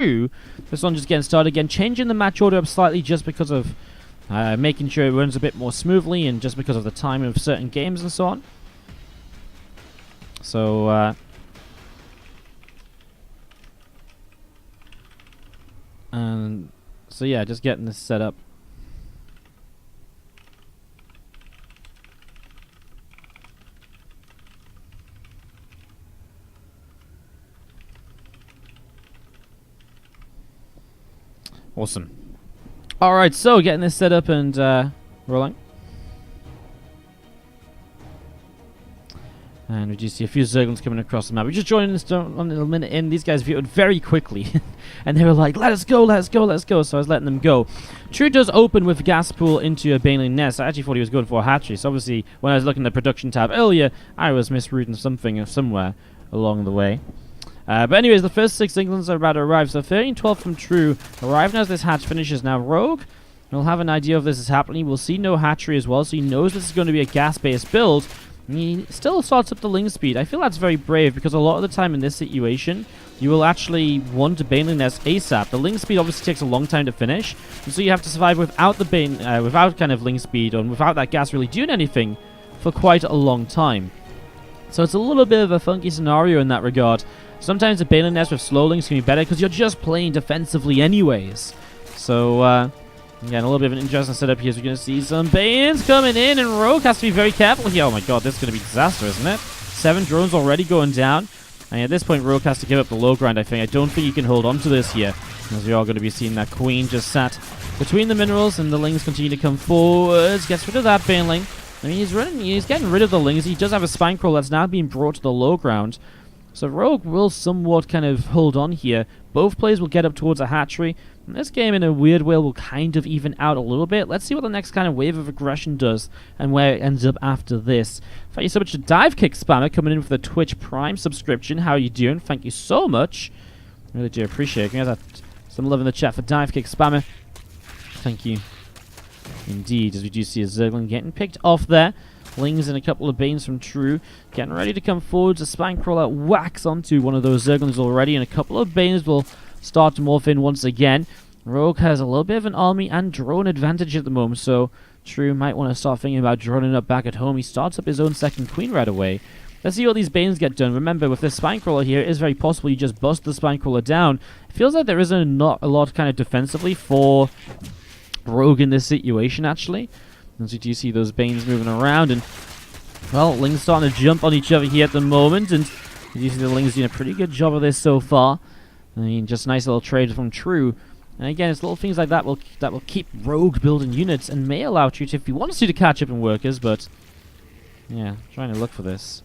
True, this one just getting started again, changing the match order up slightly just because of making sure it runs a bit more smoothly and just because of the timing of certain games and so on. So, yeah, just getting this set up. Awesome. Alright, so getting this set up and rolling. And we do see a few Zerglings coming across the map. We just joined this a little minute in. These guys viewed very quickly. And they were like, let us go, let us go, let's go. So I was letting them go. True does open with gas pool into a baneling nest. I actually thought he was going for a hatchery. So obviously, when I was looking at the production tab earlier, I was misreading something somewhere along the way. But anyways, the first 6 Zerglings are about to arrive. So 13-12 from True, arriving as this hatch finishes. Now Rogue will have an idea of this is happening. We'll see no hatchery as well, so he knows this is going to be a gas-based build. And he still starts up the ling speed. I feel that's very brave, because a lot of the time in this situation, you will actually want a baneling nest ASAP. The ling speed obviously takes a long time to finish, and so you have to survive without the without kind of ling speed, and without that gas really doing anything for quite a long time. So it's a little bit of a funky scenario in that regard. Sometimes a baneling nest with slow lings can be better because you're just playing defensively anyways. So, again, a little bit of an interesting setup here. So we're going to see some Banes coming in, and Rogue has to be very careful here. Oh my god, this is going to be disaster, isn't it? 7 drones already going down. And at this point, Rogue has to give up the low ground, I think. I don't think you can hold on to this here, as we are going to be seeing that Queen just sat between the minerals, and the lings continue to come forwards. Gets rid of that baneling. I mean, he's getting rid of the lings. He does have a spine crawl that's now being brought to the low ground. So Rogue will somewhat kind of hold on here. Both players will get up towards a hatchery. And this game, in a weird way, will kind of even out a little bit. Let's see what the next kind of wave of aggression does and where it ends up after this. Thank you so much to Dive Kick Spammer coming in with the Twitch Prime subscription. How are you doing? Thank you so much. Really do appreciate it. Can you guys have some love in the chat for Dive Kick Spammer? Thank you. Indeed, as we do see a Zergling getting picked off there. Lings and a couple of Banes from True getting ready to come forwards. A Spine Crawler whacks onto one of those Zerglings already, and a couple of Banes will start to morph in once again. Rogue has a little bit of an army and drone advantage at the moment, so True might want to start thinking about droning up back at home. He starts up his own second Queen right away. Let's see what these Banes get done. Remember, with this Spine Crawler here, it is very possible you just bust the Spine Crawler down. It feels like there isn't not a lot kind of defensively for Rogue in this situation, actually. As you do see those Banes moving around, and, well, Lings starting to jump on each other here at the moment, and you see the Lings doing a pretty good job of this so far. I mean, just nice little trade from True. And again, it's little things like that will keep Rogue building units and may allow True to, if he wants to catch up in workers, but, yeah, trying to look for this.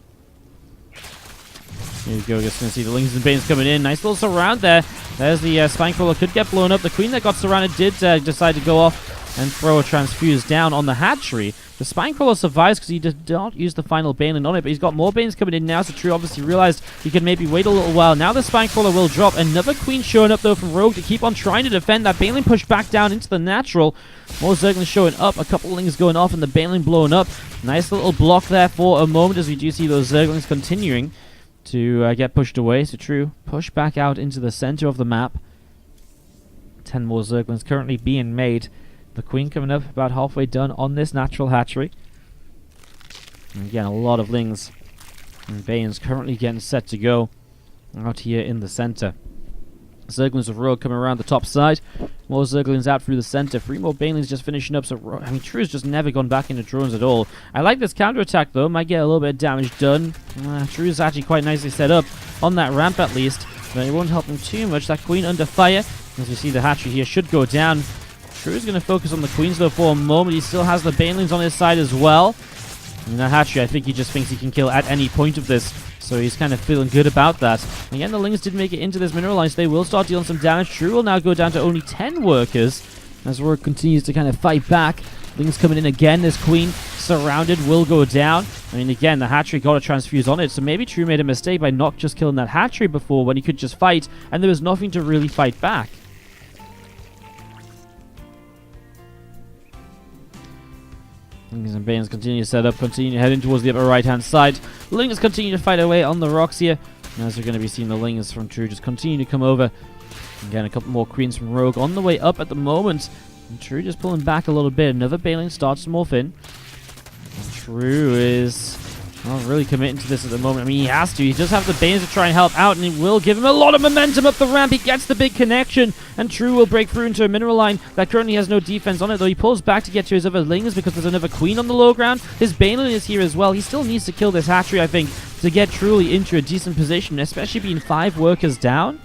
Here we go, just going to see the Lings and Banes coming in. Nice little surround there. There's the Spine Crawler, could get blown up. The Queen that got surrounded did decide to go off and throw a transfuse down on the hatchery. The Spine Crawler survives because he did not use the final baneling on it, but he's got more Banes coming in now, so True obviously realized he could maybe wait a little while. Now the Spine Crawler will drop. Another Queen showing up, though, from Rogue to keep on trying to defend. That baneling pushed back down into the natural. More Zerglings showing up, a couple of Lings going off, and the baneling blowing up. Nice little block there for a moment, as we do see those Zerglings continuing to get pushed away. So True push back out into the center of the map. 10 more Zerglings currently being made. The Queen coming up about halfway done on this natural hatchery. And again, a lot of Lings and Banes currently getting set to go out here in the center. Zerglings of Rogue coming around the top side. More Zerglings out through the center. 3 more Banelings just finishing up. So, I mean, True's just never gone back into drones at all. I like this counterattack, though. Might get a little bit of damage done. True's actually quite nicely set up on that ramp, at least. But it won't help him too much. That Queen under fire. As we see, the hatchery here should go down. True's going to focus on the Queens, though, for a moment. He still has the Banelings on his side as well. And that hatchery, I think he just thinks he can kill at any point of this. So he's kind of feeling good about that. Again, the Lings did make it into this mineral line, so they will start dealing some damage. True will now go down to only 10 workers as Rogue continues to kind of fight back. Lings coming in again. This Queen surrounded will go down. I mean, again, the hatchery got a transfuse on it, so maybe True made a mistake by not just killing that hatchery before when he could just fight, and there was nothing to really fight back. Lings and Banes continue to set up, continue heading towards the upper right-hand side. Lings continue to fight away on the rocks here. As we're going to be seeing the Lings from True just continue to come over Again, a couple more queens from Rogue on the way up at the moment. And True just pulling back a little bit. Another Baneling starts to morph in. And True is not really committing to this at the moment. I mean, he has to. He does have the Banes to try and help out, and it will give him a lot of momentum up the ramp. He gets the big connection, and True will break through into a mineral line that currently has no defense on it, though he pulls back to get to his other lings because there's another queen on the low ground. His Baneling is here as well. He still needs to kill this hatchery, I think, to get truly into a decent position, especially being 5 workers down.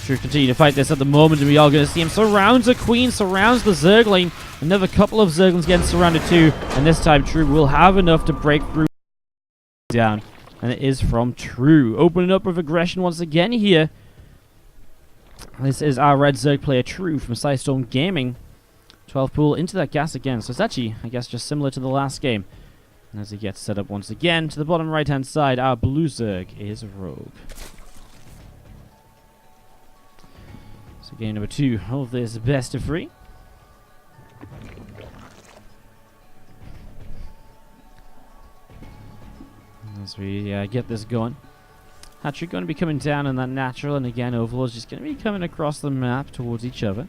True continue to fight this at the moment, and we are going to see him surrounds a queen, surrounds the Zergling. Another couple of Zerglings getting surrounded too, and this time True will have enough to break through down. And it is from True. Opening up with aggression once again here. This is our red Zerg player True from Sidestorm Gaming. 12 pool into that gas again, so it's actually, I guess, just similar to the last game. And as he gets set up once again, to the bottom right hand side, our blue Zerg is Rogue. So game number 2 of this best of 3. As we get this going. Hatchery going to be coming down on that natural, and again Overlord's just going to be coming across the map towards each other.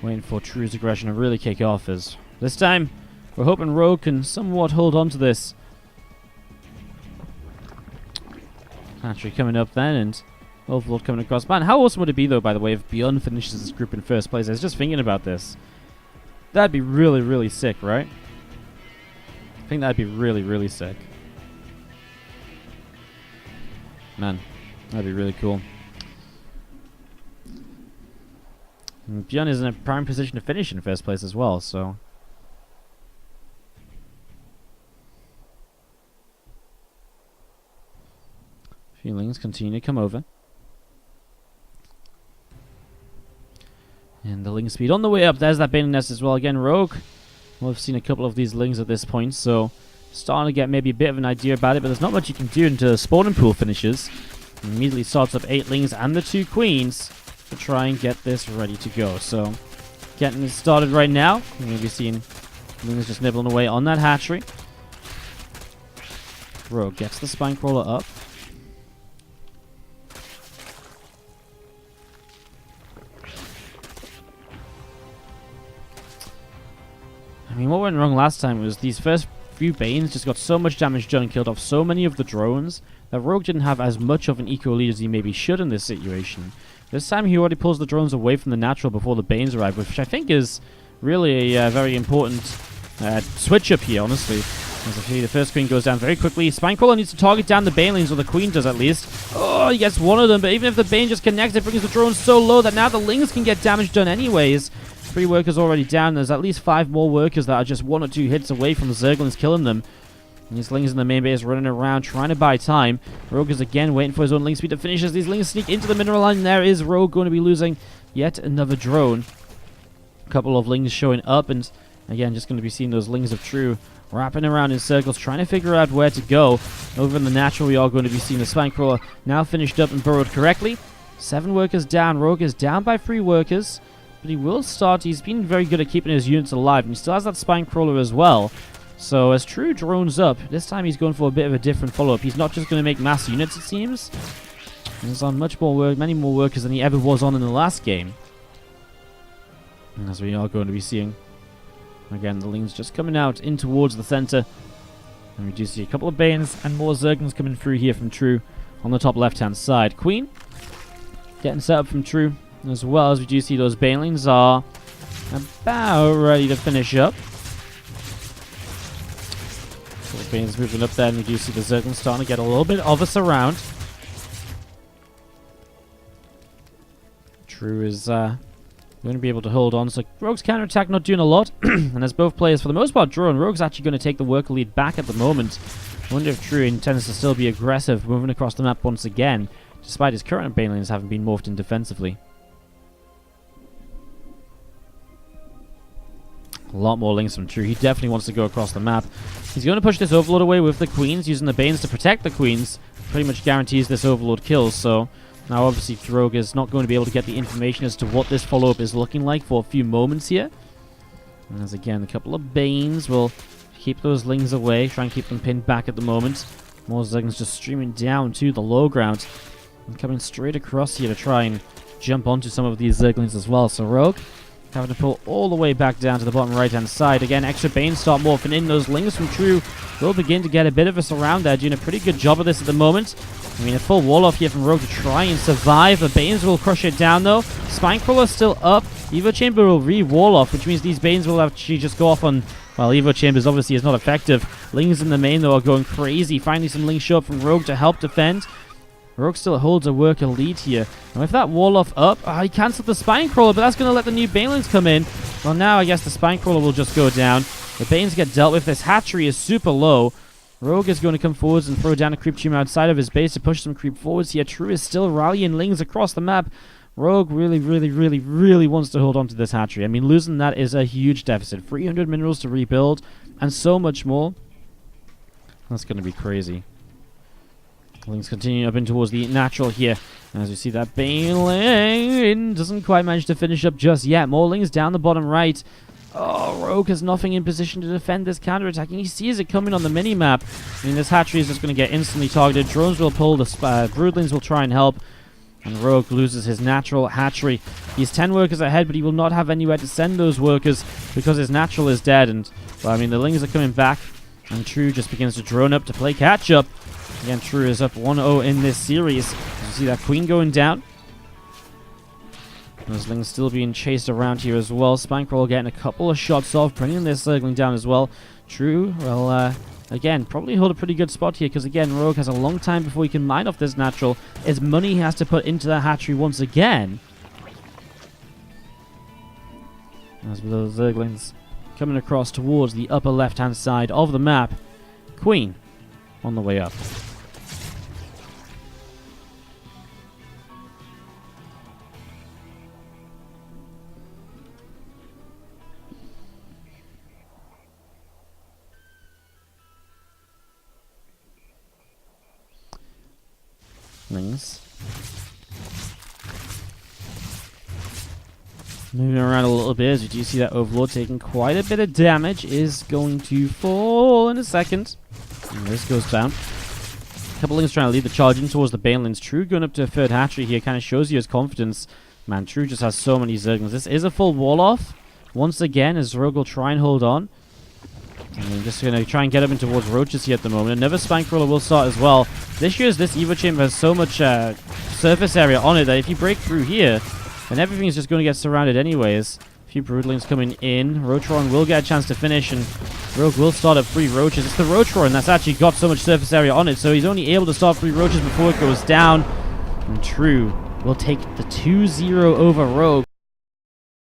Waiting for True's aggression to really kick off, as this time we're hoping Rogue can somewhat hold on to this. Hatchery coming up then, and Overlord coming across. Man, how awesome would it be, though, by the way, if Beyond finishes this group in first place? I was just thinking about this. That'd be really, really sick, right? I think that'd be really, really sick. Man, that'd be really cool. And Beyond is in a prime position to finish in first place as well, so... Feelings continue to come over. And the Ling speed on the way up. There's that Baneling nest as well. Again, Rogue. Well, I've seen a couple of these Lings at this point, so starting to get maybe a bit of an idea about it, but there's not much you can do until the spawning pool finishes. And immediately starts up 8 Lings and the 2 Queens to try and get this ready to go. So, getting it started right now. You're going to be seeing Lings just nibbling away on that hatchery. Rogue gets the spine crawler up. I mean, what went wrong last time was these first few Banes just got so much damage done and killed off so many of the drones that Rogue didn't have as much of an eco lead as he maybe should in this situation. This time he already pulls the drones away from the natural before the Banes arrive, which I think is really a very important switch up here, honestly. As I see, the first Queen goes down very quickly. Spinecrawler needs to target down the Banelings, or the Queen does at least. Oh, he gets one of them, but even if the Bane just connects, it brings the drones so low that now the Lings can get damage done anyways. 3 workers already down. There's at least 5 more workers that are just 1 or 2 hits away from the Zerglings killing them. And these Lings in the main base running around trying to buy time. Rogue is again waiting for his own Ling speed to finish as these Lings sneak into the mineral line. And there is Rogue going to be losing yet another drone. A couple of Lings showing up, and again just going to be seeing those Lings of True wrapping around in circles, trying to figure out where to go. Over in the natural, we are going to be seeing the Spinecrawler now finished up and burrowed correctly. 7 workers down. Rogue is down by 3 workers. But he will start. He's been very good at keeping his units alive. And he still has that Spinecrawler as well. So as True drones up, this time he's going for a bit of a different follow-up. He's not just going to make mass units, it seems. He's on many more workers than he ever was on in the last game. And as we are going to be seeing, again, the Lings just coming out in towards the center. And we do see a couple of Banes and more Zerglings coming through here from True on the top left-hand side. Queen getting set up from True, as well as we do see those Banelings are about ready to finish up. So the Bane's moving up there, and we do see the Zerglings starting to get a little bit of a surround. True is going to be able to hold on. So Rogue's counterattack not doing a lot. And as both players, for the most part, draw, and Rogue's actually going to take the worker lead back at the moment. I wonder if True intends to still be aggressive, moving across the map once again, despite his current Banelings having been morphed in defensively. A lot more Lings from True. He definitely wants to go across the map. He's going to push this Overlord away with the Queens, using the Banes to protect the Queens. Pretty much guarantees this Overlord kills, so now obviously Rogue is not going to be able to get the information as to what this follow-up is looking like for a few moments here. And as again, a couple of Banes will keep those Lings away, try and keep them pinned back at the moment. More Zerglings just streaming down to the low ground and coming straight across here to try and jump onto some of these Zerglings as well. So Rogue having to pull all the way back down to the bottom right-hand side. Again, extra Banes start morphing in. Those Lings from True will begin to get a bit of a surround there, doing a pretty good job of this at the moment. I mean, a full wall-off here from Rogue to try and survive. The Banes will crush it down, though. Spinecrawler's still up. Evo Chamber will re-wall off, which means these Banes will actually just go off on... Well, Evo Chambers obviously is not effective. Lings in the main, though, are going crazy. Finally, some Lings show up from Rogue to help defend. Rogue still holds a worker lead here. And with that wall-off up, he cancelled the Spinecrawler, but that's going to let the new Banelings come in. Well, now I guess the Spinecrawler will just go down. The Banes get dealt with. This hatchery is super low. Rogue is going to come forwards and throw down a creep tumor outside of his base to push some creep forwards here. True is still rallying Lings across the map. Rogue really wants to hold on to this hatchery. I mean, losing that is a huge deficit. 300 minerals to rebuild and so much more. That's going to be crazy. Lings continue up in towards the natural here. And as we see that Baneling doesn't quite manage to finish up just yet. More Lings down the bottom right. Oh, Rogue has nothing in position to defend this counterattack, and he sees it coming on the mini-map. I mean, this hatchery is just going to get instantly targeted. Drones will pull, the Broodlings will try and help, and Rogue loses his natural hatchery. He's 10 workers ahead, but he will not have anywhere to send those workers because his natural is dead. And, well, I mean, the Lings are coming back, and True just begins to drone up to play catch-up. Again, True is up 1-0 in this series. You see that Queen going down. Those Lings still being chased around here as well. Spinecrawler getting a couple of shots off, bringing this Zergling down as well. True, well, again, probably hold a pretty good spot here because, again, Rogue has a long time before he can mine off this natural. It's money he has to put into that hatchery once again. As with those Zerglings coming across towards the upper left-hand side of the map. Queen on the way up. Lings moving around a little bit as you do see that Overlord taking quite a bit of damage. Is going to fall in a second. And this goes down. A couple Lings trying to lead the charge in towards the Banelings. True going up to a third hatchery here kind of shows you his confidence. Man, True just has so many Zerglings. This is a full wall off once again as Rogue will try and hold on. And I'm just going to try and get up in towards Roaches here at the moment. Another Spinecrawler will start as well. The issue is this Evo Chamber has so much surface area on it that if you break through here, then everything is just going to get surrounded anyways. A few Broodlings coming in. Roachron will get a chance to finish, and Rogue will start up 3 Roaches. It's the Roachron that's actually got so much surface area on it, so he's only able to start 3 Roaches before it goes down. And True will take the 2-0 over Rogue.